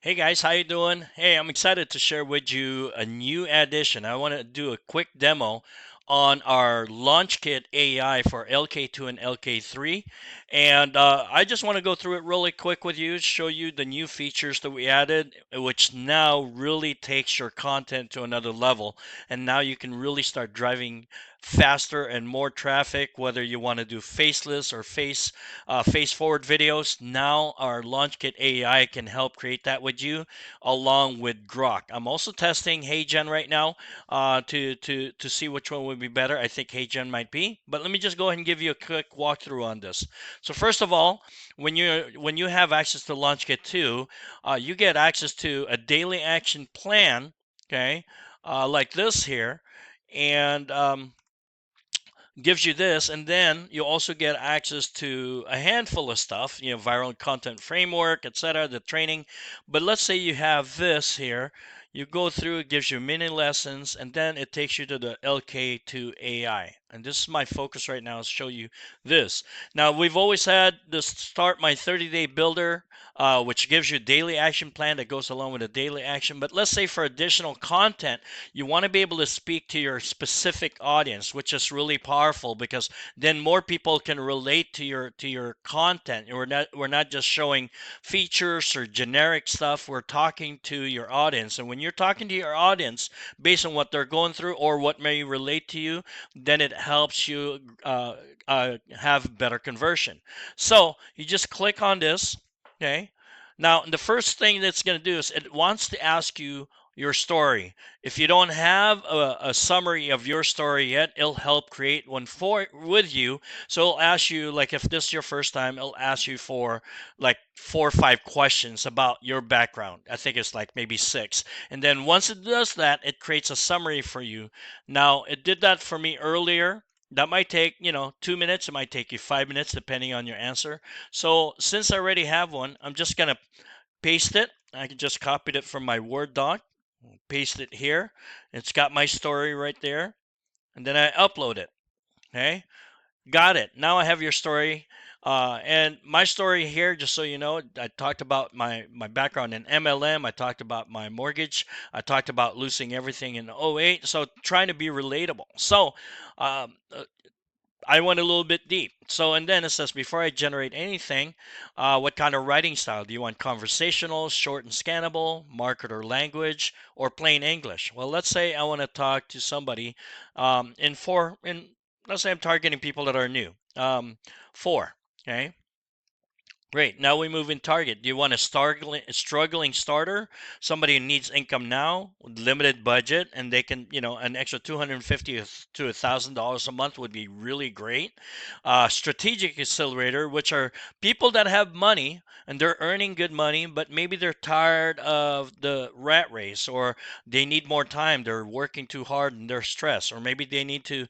Hey guys, how you doing? Hey, I'm excited to share with you a new addition. I want to do a quick demo on our launch kit AI for LK2 and LK3. And I just want to go through it really quick with you, show you the new features that we added, which now really takes your content to another level. And now you can really start driving faster and more traffic, whether you want to do faceless or face forward videos. Now our launch kit AI can help create that with you along with Grok. I'm also testing HeyGen right now to see which one would be better. I think HeyGen might be, but let me just go ahead and give you a quick walkthrough on this. So first of all, when you have access to launch kit 2, you get access to a daily action plan, okay, like this here, and gives you this, and then you also get access to a handful of stuff, viral content framework, etc., the training. But let's say you have this here, you go through, it gives you mini lessons, and then it takes you to the LK2 AI. And this is my focus right now, is show you this. Now, we've always had this start my 30-day builder, which gives you a daily action plan that goes along with a daily action. But let's say for additional content, you want to be able to speak to your specific audience, which is really powerful because then more people can relate to your content. We're not just showing features or generic stuff. We're talking to your audience, and when you're talking to your audience based on what they're going through or what may relate to you, then it helps you have better conversion. So you just click on this, okay? Now, the first thing that's going to do is it wants to ask you your story. If you don't have a summary of your story yet, it'll help create one for with you. So it'll ask you, like, if this is your first time, it'll ask you for like 4 or 5 questions about your background. I think it's like maybe six. And then once it does that, it creates a summary for you. Now, it did that for me earlier. That might take, 2 minutes. It might take you 5 minutes, depending on your answer. So since I already have one, I'm just gonna paste it. I can just copied it from my Word doc, paste it here. It's got my story right there, and then I upload it. Okay, got it. Now I have your story. And my story here, just so you know, I talked about my background in MLM. I talked about my mortgage. I talked about losing everything in '08. So trying to be relatable. So um, I went a little bit deep. So, and then it says, before I generate anything, what kind of writing style? Do you want conversational, short and scannable, marketer language, or plain English? Well, let's say I want to talk to somebody let's say I'm targeting people that are new. Four, okay? Great. Now we move in target. Do you want a struggling starter, somebody who needs income now, with limited budget, and they can, an extra 250 to $1,000 a month would be really great. Strategic accelerator, which are people that have money and they're earning good money, but maybe they're tired of the rat race, or they need more time. They're working too hard and they're stressed, or maybe they need to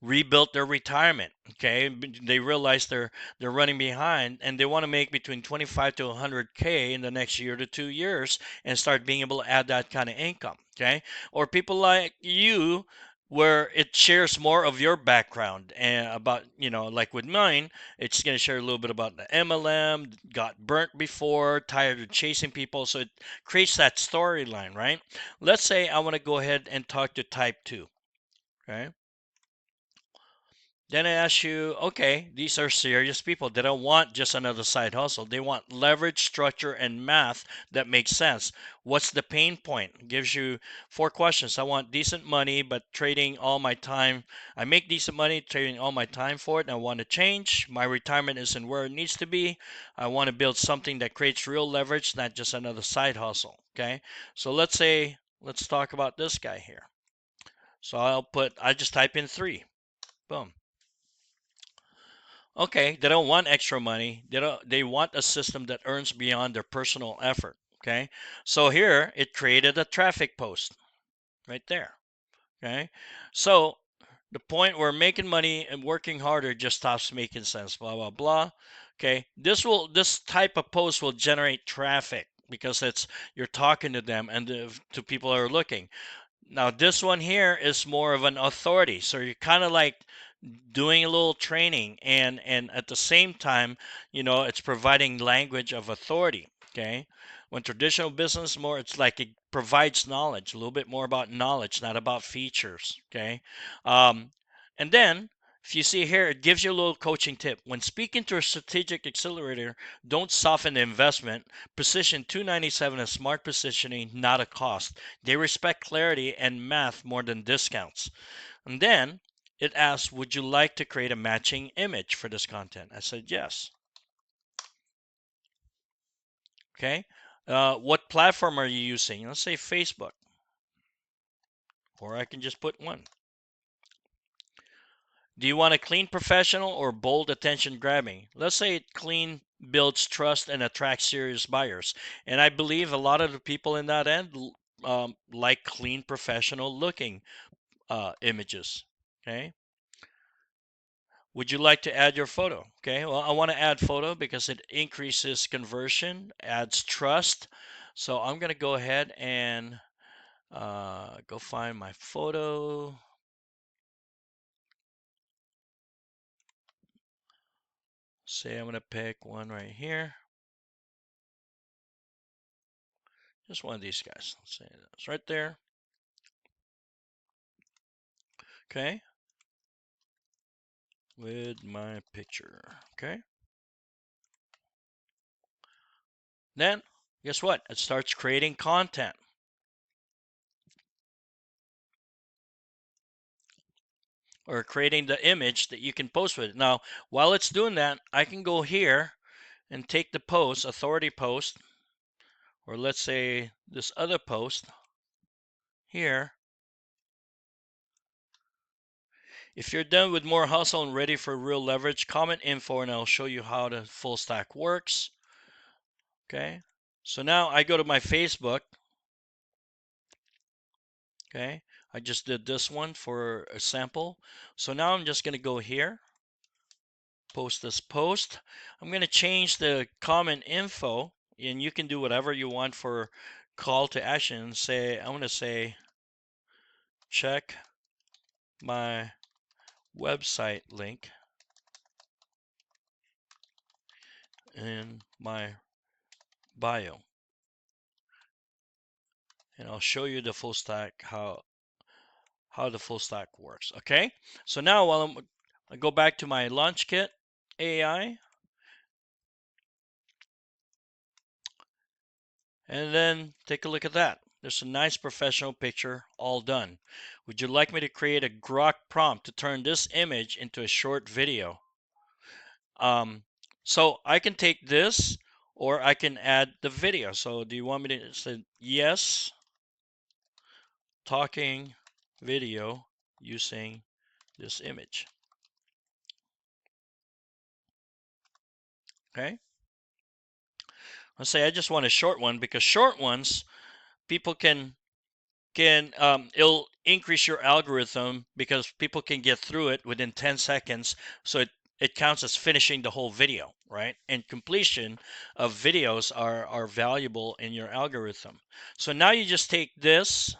rebuild their retirement. Okay, they realize they're running behind and they want to make between 25 to 100K in the next year to 2 years and start being able to add that kind of income. Okay, or people like you, where it shares more of your background and about, like with mine, it's going to share a little bit about the MLM, got burnt before, tired of chasing people. So it creates that storyline, right? Let's say I want to go ahead and talk to type 2. Okay, then I ask you, okay, these are serious people. They don't want just another side hustle. They want leverage, structure, and math that makes sense. What's the pain point? Gives you 4 questions. I want decent money, but trading all my time. I make decent money, trading all my time for it, and I want to change. My retirement isn't where it needs to be. I want to build something that creates real leverage, not just another side hustle. Okay, so let's talk about this guy here. So I just type in 3. Boom. Okay, they don't want extra money. They want a system that earns beyond their personal effort. Okay. So here it created a traffic post right there. Okay. So the point where making money and working harder just stops making sense, blah blah blah. Okay. This type of post will generate traffic because it's you're talking to them and to people who are looking. Now, this one here is more of an authority. So you're kind of like doing a little training, and at the same time, it's providing language of authority. Okay. When traditional business more, it's like it provides knowledge, a little bit more about knowledge, not about features. Okay. Um, and then if you see here, it gives you a little coaching tip. When speaking to a strategic accelerator, don't soften the investment. Position 297 as smart positioning, not a cost. They respect clarity and math more than discounts. And then it asks, would you like to create a matching image for this content? I said yes. Okay. What platform are you using? Let's say Facebook, or I can just put one. Do you want a clean professional or bold attention grabbing? Let's say clean builds trust and attracts serious buyers. And I believe a lot of the people in that end like clean professional looking images. Okay. Would you like to add your photo? Okay. Well, I want to add photo because it increases conversion, adds trust. So I'm going to go ahead and go find my photo. Say I'm gonna pick one right here. Just one of these guys. Let's say that's right there. Okay. With my picture. Okay. Then guess what? It starts creating content or creating the image that you can post with it. Now, while it's doing that, I can go here and take the post, authority post, or let's say this other post here. If you're done with more hustle and ready for real leverage, comment info and I'll show you how the full stack works. Okay. So now I go to my Facebook. Okay. I just did this one for a sample. So now I'm just going to go here, post this post. I'm going to change the comment info, and you can do whatever you want for call to action. Say, I want to say, check my website link in my bio. And I'll show you the full stack, how the full stack works. Okay. So now I go back to my launch kit AI, and then take a look at that. There's a nice professional picture all done. Would you like me to create a grok prompt to turn this image into a short video? So I can take this or I can add the video. So do you want me to say yes, talking video using this image? Okay. Let's say I just want a short one because short ones people can it'll increase your algorithm because people can get through it within 10 seconds, so it counts as finishing the whole video, right? And completion of videos are valuable in your algorithm. So now you just take this.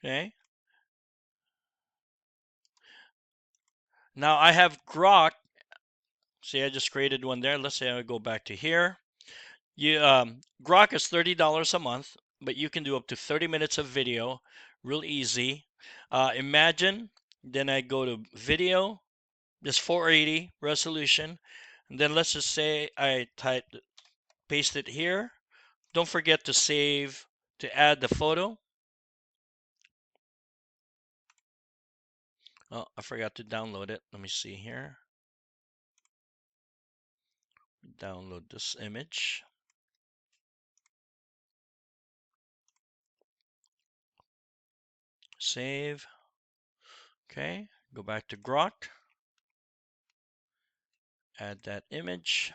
Okay, now I have grok. See, I just created one there. Let's say I go back to here. Grok is $30 a month, but you can do up to 30 minutes of video, real easy. Imagine, then I go to video, just 480 resolution, and then let's just say I paste it here. Don't forget to save, to add the photo. Oh, I forgot to download it. Let me see here. Download this image. Save. Okay, go back to Grok. Add that image.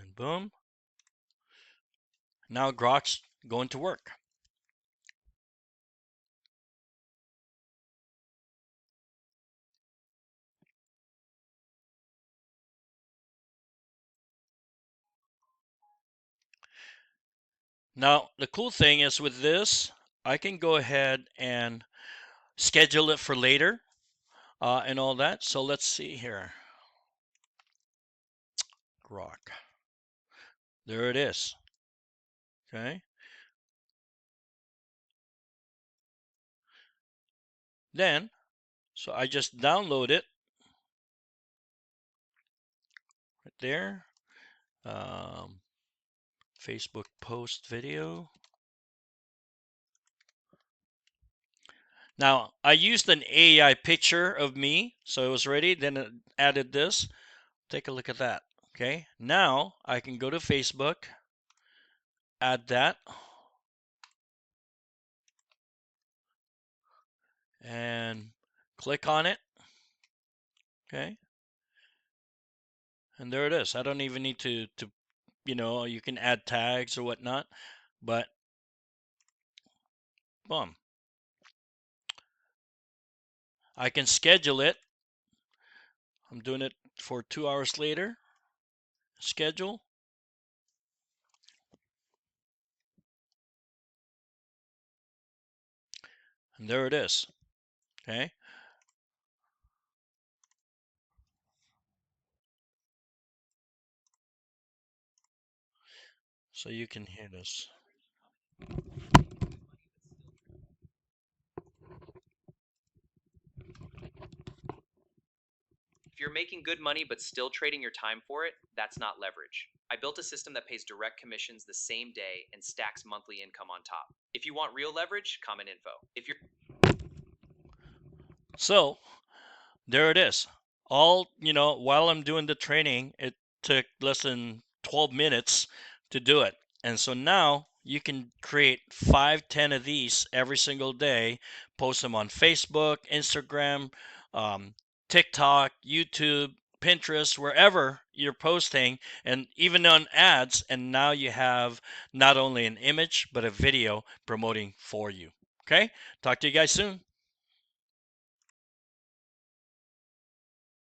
And boom. Now Grok's going to work. Now, the cool thing is with this, I can go ahead and schedule it for later and all that. So let's see here. Rock. There it is. Okay. Then, so I just download it right there. Um, Facebook post video. Now, I used an AI picture of me, so it was ready. Then it added this. Take a look at that. Okay. Now I can go to Facebook, add that, and click on it. Okay. And there it is. I don't even need to you can add tags or whatnot, but boom. I can schedule it. I'm doing it for 2 hours later. Schedule, and there it is. Okay. So you can hear this. If you're making good money but still trading your time for it, that's not leverage. I built a system that pays direct commissions the same day and stacks monthly income on top. If you want real leverage, comment info. If you're So there it is. All, while I'm doing the training, it took less than 12 minutes to do it. And so now you can create 5, 10 of these every single day, post them on Facebook, Instagram, um, TikTok, YouTube, Pinterest, wherever you're posting, and even on ads. And now you have not only an image, but a video promoting for you. Okay? Talk to you guys soon.